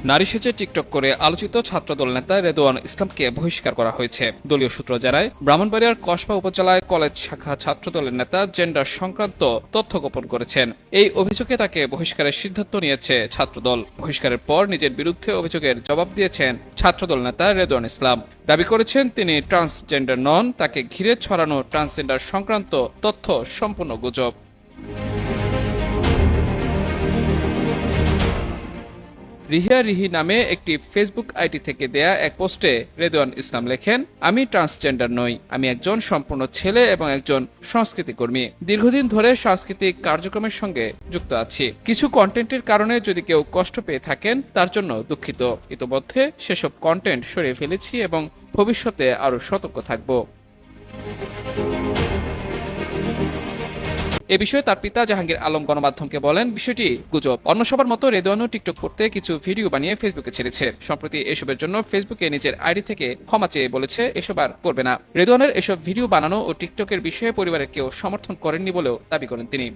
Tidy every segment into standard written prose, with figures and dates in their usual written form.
নারী সেজে টিকটক করে আলোচিত ছাত্রদল নেতা রেদওয়ান ইসলামকে বহিষ্কার করা হয়েছে। দলীয় সূত্র জানায়, ব্রাহ্মণবাড়িয়ার কসবা উপজেলায় কলেজ শাখা ছাত্রদলের নেতা জেন্ডার সংক্রান্ত তথ্য গোপন করেছেন। এই অভিযোগে তাকে বহিষ্কারের সিদ্ধান্ত নিয়েছে ছাত্রদল। বহিষ্কারের পর নিজের বিরুদ্ধে অভিযোগের জবাব দিয়েছেন ছাত্রদল নেতা রেদওয়ান ইসলাম। দাবি করেছেন তিনি ট্রান্সজেন্ডার নন, তাকে ঘিরে ছড়ানো ট্রান্সজেন্ডার সংক্রান্ত তথ্য সম্পূর্ণ গুজব। রিহিয়া রিহি নামে একটি ফেসবুক আইডি থেকে দেয়া এক পোস্টে রেদওয়ান ইসলাম লেখেন, আমি ট্রান্সজেন্ডার নই, আমি একজন সম্পূর্ণ ছেলে এবং একজন সংস্কৃতি কর্মী। দীর্ঘদিন ধরে সাংস্কৃতিক কার্যক্রমের সঙ্গে যুক্ত আছি। কিছু কন্টেন্টের কারণে যদি কেউ কষ্ট পেয়ে থাকেন তার জন্য দুঃখিত। ইতোমধ্যে সেসব কন্টেন্ট সরিয়ে ফেলেছি এবং ভবিষ্যতে আরো সতর্ক থাকব। এ বিষয়ে তার পিতা জাহাঙ্গীর আলম গণমাধ্যমকে বলেন, বিষয়টি গুজব। অন্য সবার মতো রেদওয়ানও টিকটক করতে কিছু ভিডিও বানিয়ে ফেসবুকে ছেড়েছে। সম্প্রতি এসবের জন্য ফেসবুকে নিজের আইডি থেকে ক্ষমা চেয়ে বলেছে এসব আর করবে না। রেদওয়ানের এসব ভিডিও বানানো ও টিকটকের বিষয়ে পরিবারের কেউ সমর্থন করেননি বলেও দাবি করেন তিনি।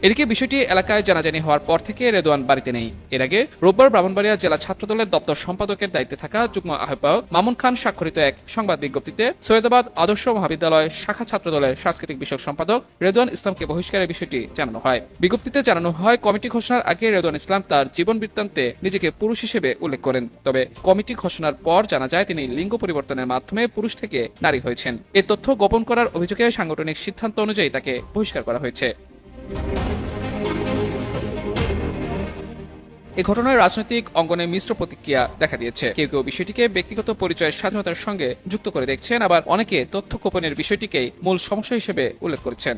এদিকে বিষয়টি এলাকায় জানাজানি হওয়ার পর থেকে রেদওয়ান বাড়িতে নেই। এর আগে রোববার ব্রাহ্মণবাড়িয়া জেলা ছাত্রদলের দপ্তর সম্পাদকের দায়িত্বে থাকা যুগ্ম আহ্বায়ক মামুন খান স্বাক্ষরিত এক সংবাদ বিজ্ঞপ্তিতে সৈয়দাবাদ আদর্শ মহাবিদ্যালয় শাখা ছাত্রদলের সাংস্কৃতিক বিষয়ক সম্পাদক রেদওয়ান ইসলামকে বহিষ্কারের বিষয়টি জানানো হয়। বিজ্ঞপ্তিতে জানানো হয়, কমিটি ঘোষণার আগে রেদওয়ান ইসলাম তার জীবন বৃত্তান্তে নিজেকে পুরুষ হিসেবে উল্লেখ করেন। তবে কমিটি ঘোষণার পর জানা যায় তিনি লিঙ্গ পরিবর্তনের মাধ্যমে পুরুষ থেকে নারী হয়েছেন। এই তথ্য গোপন করার অভিযোগে সাংগঠনিক সিদ্ধান্ত অনুযায়ী তাকে বহিষ্কার করা হয়েছে। এই ঘটনায় রাজনৈতিক অঙ্গনে মিশ্র প্রতিক্রিয়া দেখা দিয়েছে। কেউ কেউ বিষয়টিকে ব্যক্তিগত পরিচয়ের স্বাধীনতার সঙ্গে যুক্ত করে দেখছেন, আবার অনেকে তথ্য গোপনের বিষয়টিকেই মূল সমস্যা হিসেবে উল্লেখ করেছেন।